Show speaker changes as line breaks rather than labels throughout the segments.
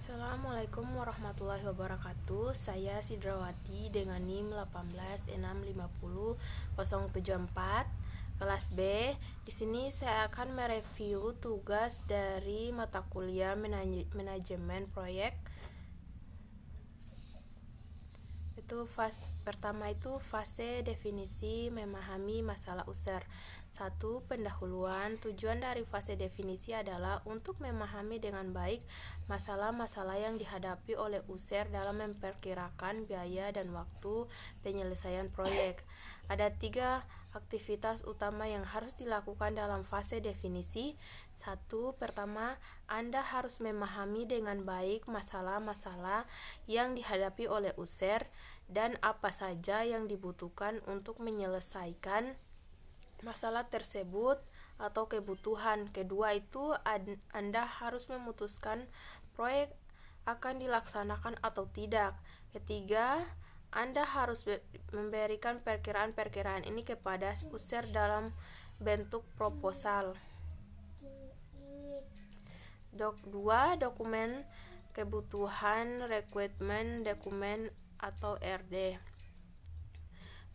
Assalamualaikum warahmatullahi wabarakatuh. Saya Sidrawati dengan NIM 18650.074 kelas B. Di sini saya akan mereview tugas dari mata kuliah manajemen proyek. Pertama itu fase definisi memahami masalah user. 1. Pendahuluan. Tujuan dari fase definisi adalah untuk memahami dengan baik masalah-masalah yang dihadapi oleh user dalam memperkirakan biaya dan waktu penyelesaian proyek. Ada 3 aktivitas utama yang harus dilakukan dalam fase definisi. 1. Pertama, Anda harus memahami dengan baik masalah-masalah yang dihadapi oleh user dan apa saja yang dibutuhkan untuk menyelesaikan masalah tersebut atau kebutuhan. Kedua itu Anda harus memutuskan proyek akan dilaksanakan atau tidak. Ketiga, Anda harus memberikan perkiraan-perkiraan ini kepada user dalam bentuk proposal. 2. Dokumen kebutuhan requirement dokumen atau RD.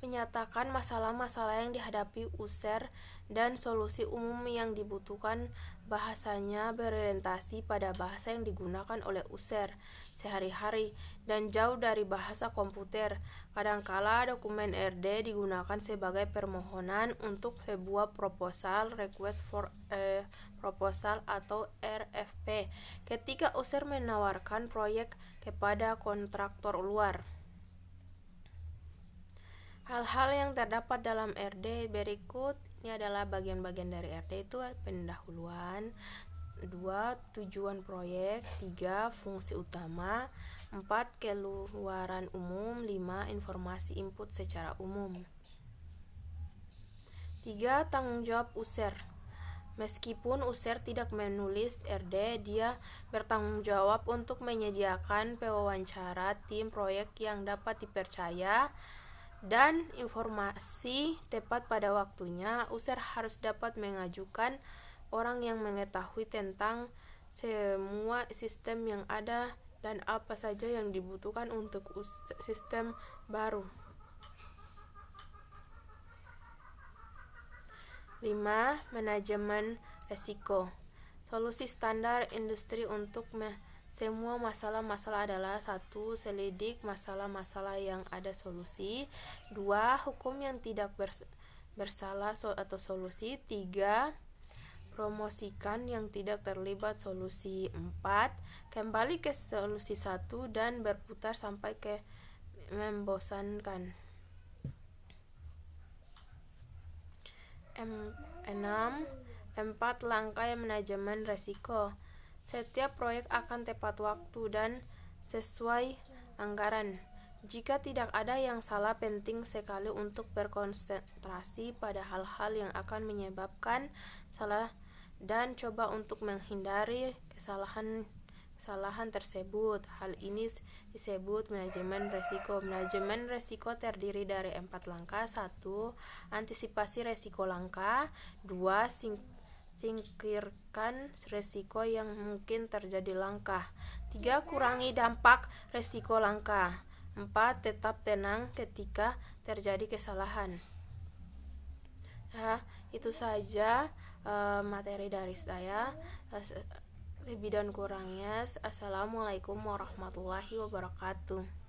Menyatakan masalah-masalah yang dihadapi user dan solusi umum yang dibutuhkan. Bahasanya berorientasi pada bahasa yang digunakan oleh user sehari-hari dan jauh dari bahasa komputer. Kadangkala dokumen RD digunakan sebagai permohonan untuk sebuah proposal, request for a proposal atau RFP, ketika user menawarkan proyek kepada kontraktor luar. Hal-hal yang terdapat dalam RD berikut. Ini adalah bagian-bagian dari RD itu: pendahuluan, 2. Tujuan proyek, 3. Fungsi utama, 4. Keluaran umum, 5. Informasi input secara umum. 3. Tanggung jawab user. Meskipun user tidak menulis RD, dia bertanggung jawab untuk menyediakan pewawancara tim proyek yang dapat dipercaya dan informasi tepat pada waktunya. User harus dapat mengajukan orang yang mengetahui tentang semua sistem yang ada dan apa saja yang dibutuhkan untuk sistem baru. 5. Manajemen resiko. Solusi standar industri untuk semua masalah-masalah adalah: 1. Selidik masalah-masalah yang ada solusi. 2. Hukum yang tidak bersalah atau solusi. 3. Promosikan yang tidak terlibat solusi. 4. Kembali ke solusi 1 dan berputar sampai ke membosankan. 6. 4 langkah manajemen risiko. Setiap proyek akan tepat waktu dan sesuai anggaran. Jika tidak ada yang salah, penting sekali untuk berkonsentrasi pada hal-hal yang akan menyebabkan salah dan coba untuk menghindari kesalahan tersebut. Hal ini disebut manajemen risiko. Manajemen risiko terdiri dari 4 langkah. 1. Antisipasi risiko langka. 2. Singkirkan risiko yang mungkin terjadi langka. 3. Kurangi dampak risiko langka. 4. Tetap tenang ketika terjadi kesalahan. Itu saja materi dari saya. Lebih dan kurangnya, assalamualaikum warahmatullahi wabarakatuh.